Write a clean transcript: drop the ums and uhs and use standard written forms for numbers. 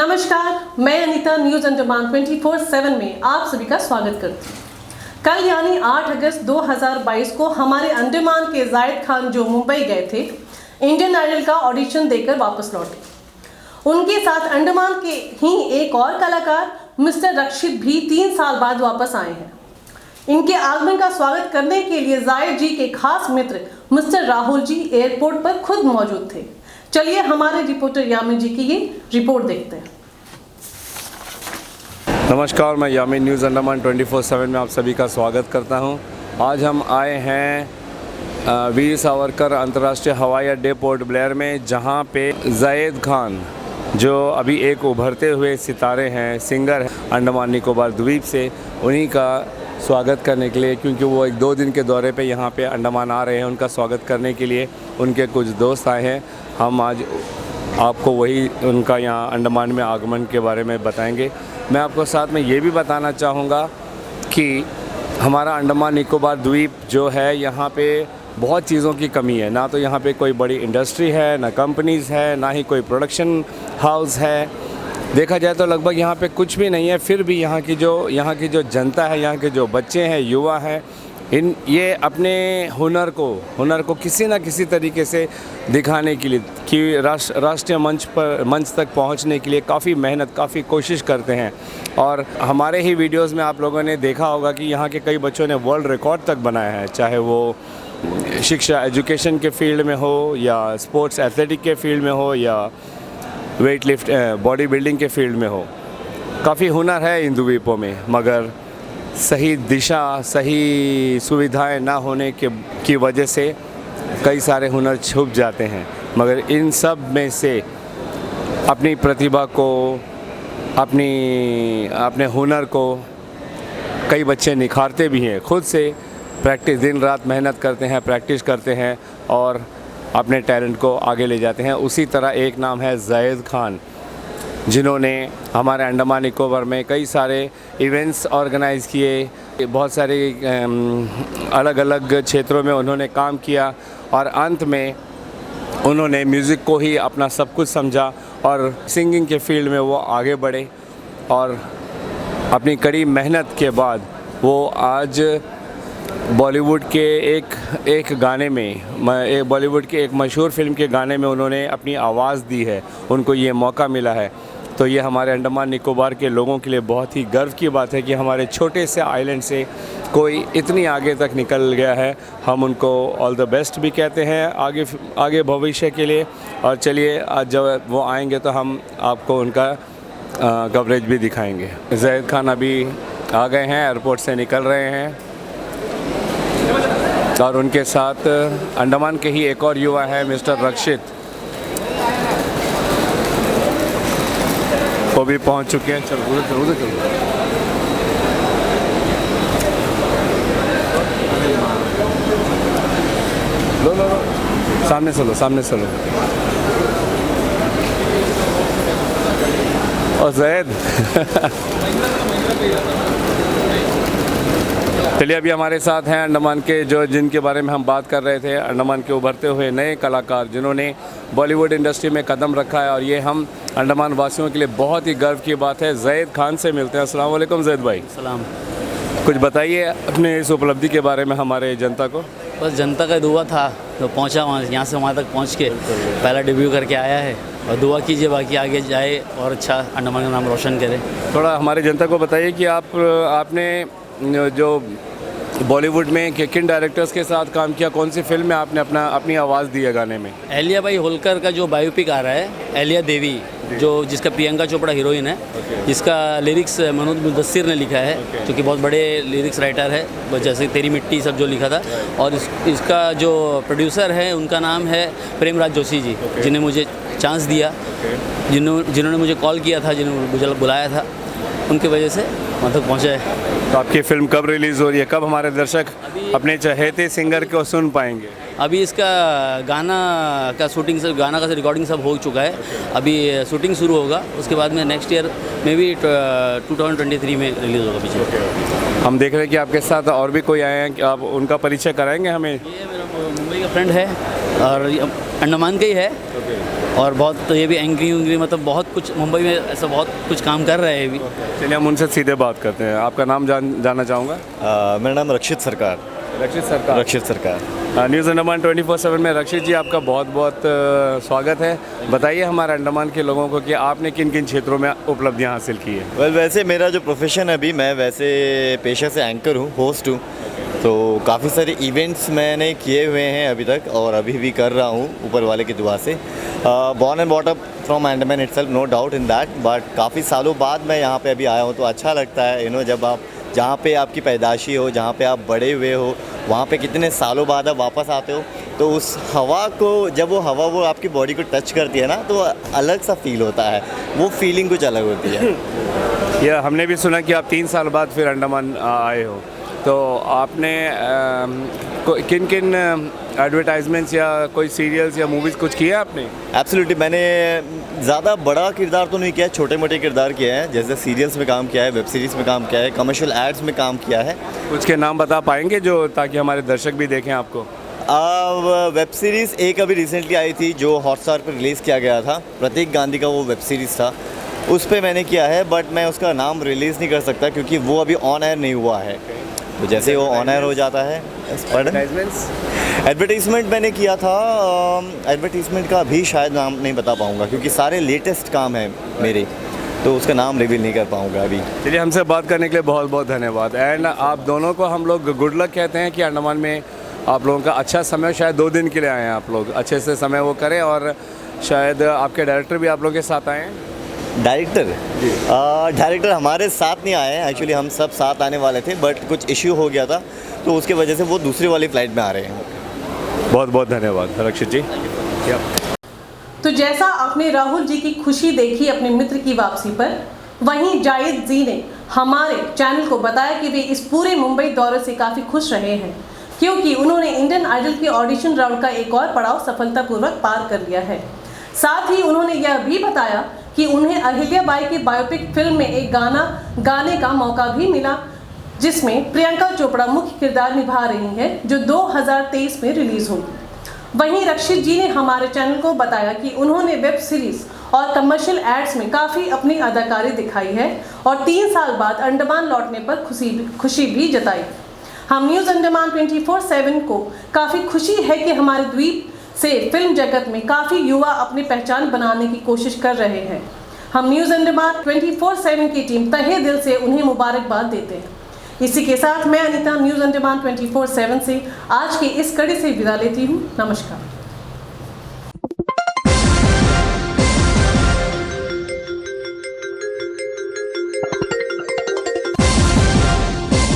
नमस्कार, मैं अनीता न्यूज अंडमान 24/7 में आप सभी का स्वागत करती हूँ। कल यानी 8 अगस्त 2022 को हमारे अंडमान के जायद खान जो मुंबई गए थे, इंडियन आइडल का ऑडिशन देकर वापस लौटे। उनके साथ अंडमान के ही एक और कलाकार मिस्टर रक्षित भी 3 साल बाद वापस आए हैं। इनके आगमन का स्वागत करने के लिए जायद जी के खास मित्र मिस्टर राहुल जी एयरपोर्ट पर खुद मौजूद थे। चलिए हमारे रिपोर्टर यामिन जी की ये रिपोर्ट देखते हैं। नमस्कार, मैं यामिन न्यूज़ अंडमान 24/7 में आप सभी का स्वागत करता हूं। आज हम आए हैं वीर सावरकर अंतर्राष्ट्रीय हवाई अड्डे पोर्ट ब्लेयर में, जहां पे जायद खान जो अभी एक उभरते हुए सितारे हैं, सिंगर हैं अंडमान निकोबार द्वीप से, उन्हीं का स्वागत करने के लिए, क्योंकि वो 1-2 दिन के दौरे पे यहाँ पे अंडमान आ रहे हैं, उनका स्वागत करने के लिए उनके कुछ दोस्त आए हैं। हम आज आपको वही उनका यहाँ अंडमान में आगमन के बारे में बताएंगे। मैं आपको साथ में ये भी बताना चाहूँगा कि हमारा अंडमान निकोबार द्वीप जो है, यहाँ पे बहुत चीज़ों की कमी है। ना तो यहाँ पे कोई बड़ी इंडस्ट्री है, ना कंपनीज़ है, ना ही कोई प्रोडक्शन हाउस है। देखा जाए तो लगभग यहाँ पे कुछ भी नहीं है। फिर भी यहाँ की जो जनता है, यहाँ के जो बच्चे हैं, युवा हैं, ये अपने हुनर को किसी न किसी तरीके से दिखाने के लिए, कि राष्ट्रीय मंच तक पहुँचने के लिए काफ़ी मेहनत, काफ़ी कोशिश करते हैं। और हमारे ही वीडियोस में आप लोगों ने देखा होगा कि यहाँ के कई बच्चों ने वर्ल्ड रिकॉर्ड तक बनाया है, चाहे वो शिक्षा एजुकेशन के फील्ड में हो, या स्पोर्ट्स एथलेटिक के फील्ड में हो, या वेट लिफ्ट बॉडी बिल्डिंग के फील्ड में हो। काफ़ी हुनर है इन द्वीपों में, मगर सही दिशा, सही सुविधाएं ना होने की वजह से कई सारे हुनर छुप जाते हैं। मगर इन सब में से अपनी प्रतिभा को, अपने हुनर को कई बच्चे निखारते भी हैं। खुद से प्रैक्टिस, दिन रात मेहनत करते हैं, प्रैक्टिस करते हैं और अपने टैलेंट को आगे ले जाते हैं। उसी तरह एक नाम है जायद खान, जिन्होंने हमारे अंडमान निकोबार में कई सारे इवेंट्स ऑर्गेनाइज़ किए, बहुत सारे अलग अलग क्षेत्रों में उन्होंने काम किया और अंत में उन्होंने म्यूज़िक को ही अपना सब कुछ समझा और सिंगिंग के फील्ड में वो आगे बढ़े। और अपनी कड़ी मेहनत के बाद वो आज बॉलीवुड के एक गाने में, बॉलीवुड के एक मशहूर फिल्म के गाने में उन्होंने अपनी आवाज़ दी है, उनको ये मौका मिला है। तो ये हमारे अंडमान निकोबार के लोगों के लिए बहुत ही गर्व की बात है कि हमारे छोटे से आइलैंड से कोई इतनी आगे तक निकल गया है। हम उनको ऑल द बेस्ट भी कहते हैं आगे भविष्य के लिए। और चलिए, आज जब वो आएंगे तो हम आपको उनका कवरेज भी दिखाएंगे। जायद खान अभी आ गए हैं, एयरपोर्ट से निकल रहे हैं और उनके साथ अंडमान के ही एक और युवा है मिस्टर रक्षित, वो भी पहुंच चुके हैं। चलो उधर लो सामने चलो। और जायद चलिए, अभी हमारे साथ हैं अंडमान के जिनके बारे में हम बात कर रहे थे, अंडमान के उभरते हुए नए कलाकार जिन्होंने बॉलीवुड इंडस्ट्री में कदम रखा है। और ये हम अंडमान वासियों के लिए बहुत ही गर्व की बात है। जायद खान से मिलते हैं। अस्सलाम वालेकुम जायद भाई। सलाम। कुछ बताइए अपने इस उपलब्धि के बारे में हमारे जनता को। बस जनता का दुआ था तो पहुंचा, वहाँ यहाँ से वहाँ तक पहुँच के पहला डेब्यू करके आया है। और दुआ कीजिए बाकी आगे जाए और अच्छा अंडमान का नाम रोशन करे। थोड़ा हमारे जनता को बताइए कि आपने जो बॉलीवुड में किन डायरेक्टर्स के साथ काम किया, कौन सी फिल्म में आपने अपनी आवाज़ दी है गाने में? एलिया भाई होलकर का जो बायोपिक आ रहा है, एलिया देवी, जिसका प्रियंका चोपड़ा हीरोइन है, जिसका लिरिक्स मनोज मुदस्सिर ने लिखा है, जो कि बहुत बड़े लिरिक्स राइटर है, जैसे तेरी मिट्टी सब जो लिखा था। और इसका जो प्रोड्यूसर है उनका नाम है प्रेमराज जोशी जी, जिन्हें मुझे चांस दिया, जिन्होंने मुझे कॉल किया था, जिन्होंने मुझे बुलाया था, उनकी वजह से वहाँ तक पहुँचा है। तो आपकी फ़िल्म कब रिलीज़ हो रही है? कब हमारे दर्शक अपने चहेते सिंगर को सुन पाएंगे? अभी इसका गाना का रिकॉर्डिंग सब हो चुका है। अभी शूटिंग शुरू होगा, उसके बाद में नेक्स्ट ईयर में भी 2023 में रिलीज़ होगा पीछे। हम देख रहे हैं कि आपके साथ और भी कोई आए हैं, कि आप उनका परिचय कराएंगे हमें? ये मेरा मुंबई का फ्रेंड है, और ये अंडमान का ही है। और बहुत तो ये भी एंग्री उंग्री मतलब बहुत कुछ मुंबई में ऐसा बहुत कुछ काम कर रहे हैं अभी। चलिए हम उनसे सीधे बात करते हैं। आपका नाम जानना चाहूँगा। मेरा नाम रक्षित सरकार। रक्षित सरकार। न्यूज़ अंडमान 24/7 में रक्षित जी आपका बहुत बहुत स्वागत है। बताइए हमारे अंडमान के लोगों को कि आपने किन किन क्षेत्रों में उपलब्धियां हासिल की है। वैसे मेरा जो प्रोफेशन है अभी, मैं वैसे पेशे से एंकर हूँ, होस्ट हूँ। तो काफ़ी सारे इवेंट्स मैंने किए हुए हैं अभी तक और अभी भी कर रहा हूँ ऊपर वाले की दुआ से। Born and bought up from Andaman itself, no doubt in that, but काफ़ी सालों बाद मैं यहाँ पे अभी आया हूँ तो अच्छा लगता है। जब आप जहाँ पे आपकी पैदाशी हो, जहाँ पे आप बड़े हुए हो, वहाँ पे कितने सालों बाद आप वापस आते हो, तो उस हवा को जब वो हवा वो आपकी बॉडी को टच करती है ना, तो अलग सा फील होता है। वो फीलिंग कुछ अलग होती है। यह हमने भी सुना कि आप 3 साल बाद फिर अंडमान आए हो, तो आपने किन किन एडवर्टाइजमेंट्स या कोई सीरियल्स या मूवीज़ कुछ किया आपने? एब्सोल्युटली, मैंने ज़्यादा बड़ा किरदार तो नहीं किया, छोटे मोटे किरदार किए हैं। जैसे सीरियल्स में काम किया है, वेब सीरीज़ में काम किया है, कमर्शियल एड्स में काम किया है। कुछ के नाम बता पाएंगे जो, ताकि हमारे दर्शक भी देखें आपको? वेब सीरीज़ एक अभी रिसेंटली आई थी जो हॉटस्टार पर रिलीज़ किया गया था, प्रतीक गांधी का वो वेब सीरीज़ था, उस पर मैंने किया है। बट मैं उसका नाम रिलीज़ नहीं कर सकता क्योंकि वो अभी ऑन एयर नहीं हुआ है। तो जैसे वो ऑन एयर हो जाता है। एडवर्टीज़मेंट मैंने किया था। एडवर्टीज़मेंट का भी शायद नाम नहीं बता पाऊँगा क्योंकि सारे लेटेस्ट काम हैं मेरे, तो उसका नाम रिवील नहीं कर पाऊँगा अभी। चलिए, हमसे बात करने के लिए बहुत बहुत धन्यवाद। एंड आप दोनों को हम लोग गुड लक कहते हैं कि अंडमान में आप लोगों का अच्छा समय, शायद 2 दिन के लिए आए हैं आप लोग, अच्छे से समय वो करें और शायद आपके डायरेक्टर भी आप लोगों के साथ आए हैं। डायरेक्टर हमारे साथ नहीं आए हैं, एक्चुअली हम सब साथ आने वाले थे बट कुछ इश्यू हो गया था तो उसकी वजह से वो दूसरी वाली फ्लाइट में आ रहे हैं। बहुत बहुत धन्यवाद रक्षित जी। तो जैसा आपने राहुल जी की खुशी देखी अपने मित्र की वापसी पर, वहीं जायद जी ने हमारे चैनल को बताया कि वे इस पूरे मुंबई दौरे से काफ़ी खुश रहे हैं क्योंकि उन्होंने इंडियन आइडल के ऑडिशन राउंड का एक और पड़ाव सफलतापूर्वक पार कर लिया है। साथ ही उन्होंने यह भी बताया कि उन्हें अहिल्याबाई की बायोपिक फिल्म में एक गाना गाने का मौका भी मिला जिसमें प्रियंका चोपड़ा मुख्य किरदार निभा रही हैं, जो 2023 में रिलीज होगी। वहीं रक्षित जी ने हमारे चैनल को बताया कि उन्होंने वेब सीरीज और कमर्शियल एड्स में काफ़ी अपनी अदाकारी दिखाई है और 3 साल बाद अंडमान लौटने पर खुशी भी जताई। हम न्यूज़ अंडमान 24/7 को काफ़ी खुशी है कि हमारे द्वीप से फिल्म जगत में काफ़ी युवा अपनी पहचान बनाने की कोशिश कर रहे हैं। हम न्यूज़ अंडमान 24/7 की टीम तहे दिल से उन्हें मुबारकबाद देते हैं। इसी के साथ मैं अनीता न्यूज़ अंडमान 24/7 से आज की इस कड़ी से विदा लेती हूँ। नमस्कार।